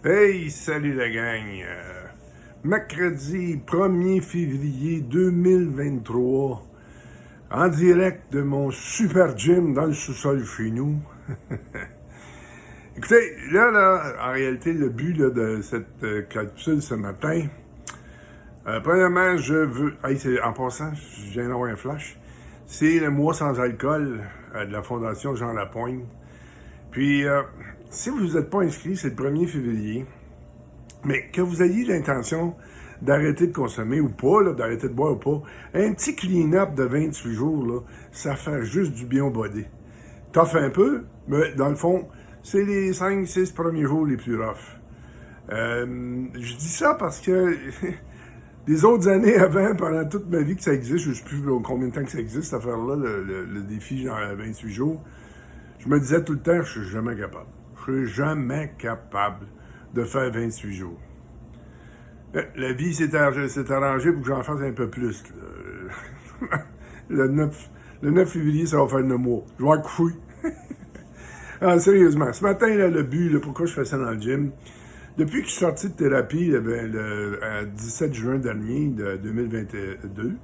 Hey, salut la gang! Mercredi 1er février 2023, en direct de mon super gym dans le sous-sol chez nous. Écoutez, là, en réalité, le but là, de cette capsule ce matin, premièrement, je veux... Hey, en passant, je viens d'avoir un flash. C'est le mois sans alcool de la Fondation Jean Lapointe. Puis, si vous n'êtes pas inscrit, c'est le 1er février. Mais que vous ayez l'intention d'arrêter de consommer ou pas, là, d'arrêter de boire ou pas, un petit clean-up de 28 jours, là, ça fait juste du bien au body. Tough un peu, mais dans le fond, c'est les 5-6 premiers jours les plus rough. Je dis ça parce que les autres années avant, pendant toute ma vie que ça existe, je ne sais plus combien de temps que ça existe, cette affaire-là, le défi genre 28 jours, je me disais tout le temps, je suis jamais capable. Je suis jamais capable de faire 28 jours. La vie s'est arrangée pour que j'en fasse un peu plus. le 9 février, ça va faire 9 mois. Je vais coucher. Ah, sérieusement, ce matin, là, le but, là, pourquoi je fais ça dans le gym, depuis que je suis sorti de thérapie le 17 juin dernier de 2022,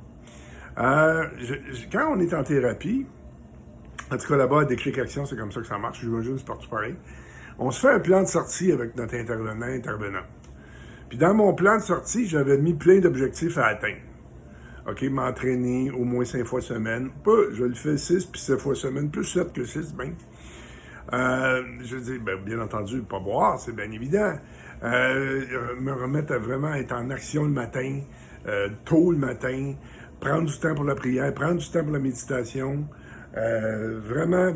quand on est en thérapie, en tout cas là-bas à Déclic Action, c'est comme ça que ça marche, j'imagine c'est partout pareil, on se fait un plan de sortie avec notre intervenant. Puis dans mon plan de sortie, j'avais mis plein d'objectifs à atteindre. OK, m'entraîner au moins 5 fois semaine. Pas, je le fais 6 puis 7 fois semaine, plus 7 que 6, bien. Je dis, bien entendu, pas boire, c'est bien évident. Me remettre à vraiment être en action le matin, tôt le matin, prendre du temps pour la prière, prendre du temps pour la méditation. Vraiment,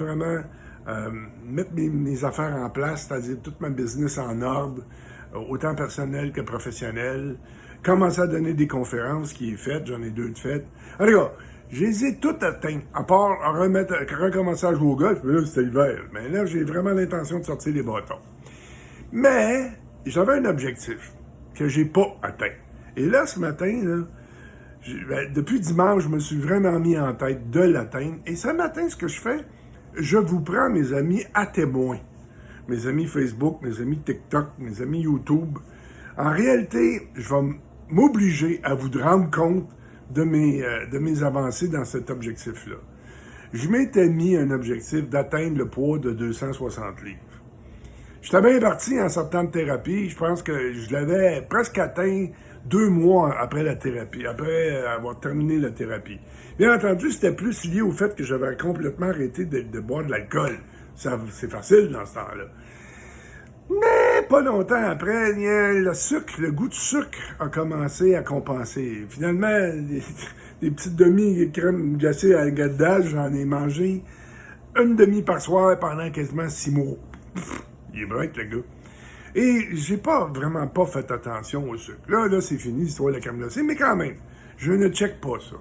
mettre mes affaires en place, c'est-à-dire toute ma business en ordre, autant personnel que professionnel. Commencer à donner des conférences qui est faites, j'en ai 2 de faites. En tout cas, je les ai toutes atteintes, à part recommencer à jouer au golf, mais là, c'était l'hiver. Mais là, j'ai vraiment l'intention de sortir les bâtons. Mais, j'avais un objectif que j'ai pas atteint. Et là, ce matin, là, depuis dimanche, je me suis vraiment mis en tête de l'atteindre. Et ce matin, ce que je fais, je vous prends, mes amis, à témoin. Mes amis Facebook, mes amis TikTok, mes amis YouTube. En réalité, je vais m'obliger à vous rendre compte de mes avancées dans cet objectif-là. Je m'étais mis un objectif d'atteindre le poids de 260 livres. J'étais bien parti en sortant de thérapie. Je pense que je l'avais presque atteint 2 mois après la thérapie, après avoir terminé la thérapie. Bien entendu, c'était plus lié au fait que j'avais complètement arrêté de boire de l'alcool. C'est facile dans ce temps-là. Mais pas longtemps après, le sucre, le goût de sucre a commencé à compenser. Finalement, des petites demi-crèmes glacées à l'agade, j'en ai mangé une demi par soir pendant quasiment 6 mois. Il est break, le gars. Et j'ai vraiment pas fait attention au sucre. Là, c'est fini, l'histoire de la crème glacée, mais quand même, je ne check pas ça.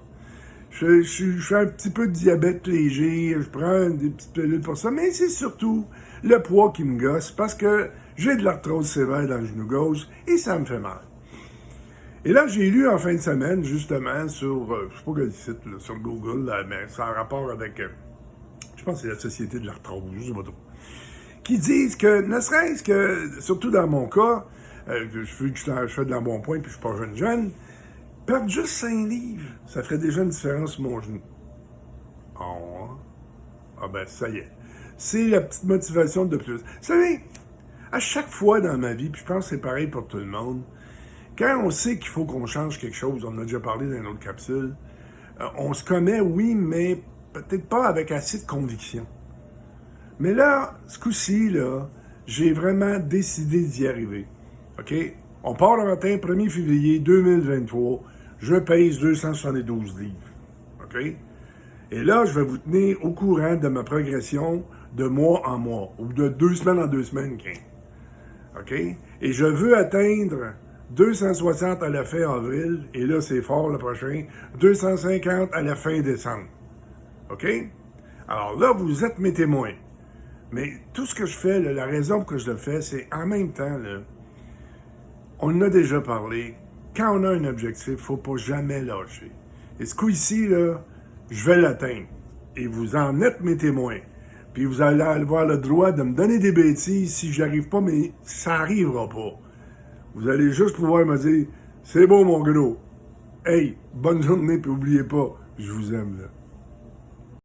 Je fais un petit peu de diabète léger, je prends des petites pilules pour ça, mais c'est surtout le poids qui me gosse parce que j'ai de l'arthrose sévère dans le genou gauche et ça me fait mal. Et là, j'ai lu en fin de semaine, justement, sur, je sais pas quel site, là, sur Google, là, mais c'est en rapport avec, je pense que c'est la Société de l'arthrose, je sais pas trop, qui disent que, ne serait-ce que, surtout dans mon cas, je fais de l'embonpoint puis je suis pas jeune, perdre juste 5 livres, ça ferait déjà une différence sur mon genou. Ah ben, ça y est. C'est la petite motivation de plus. Vous savez, à chaque fois dans ma vie, puis je pense que c'est pareil pour tout le monde, quand on sait qu'il faut qu'on change quelque chose, on en a déjà parlé dans une autre capsule, on se commet, oui, mais peut-être pas avec assez de conviction. Mais là, ce coup-ci, là, j'ai vraiment décidé d'y arriver. OK? On part le matin, 1er février 2023. Je pèse 272 livres. OK? Et là, je vais vous tenir au courant de ma progression de mois en mois, ou de 2 semaines en 2 semaines, OK? Et je veux atteindre 260 à la fin avril, et là, c'est fort le prochain, 250 à la fin décembre. OK? Alors là, vous êtes mes témoins. Mais tout ce que je fais, là, la raison pour que je le fais, c'est en même temps, là, on en a déjà parlé, quand on a un objectif, il ne faut pas jamais lâcher. Et ce coup-ci, là, je vais l'atteindre. Et vous en êtes mes témoins. Puis vous allez avoir le droit de me donner des bêtises si j'y arrive pas, mais ça arrivera pas. Vous allez juste pouvoir me dire, c'est bon mon gros. Hey, bonne journée, puis oubliez pas, je vous aime là.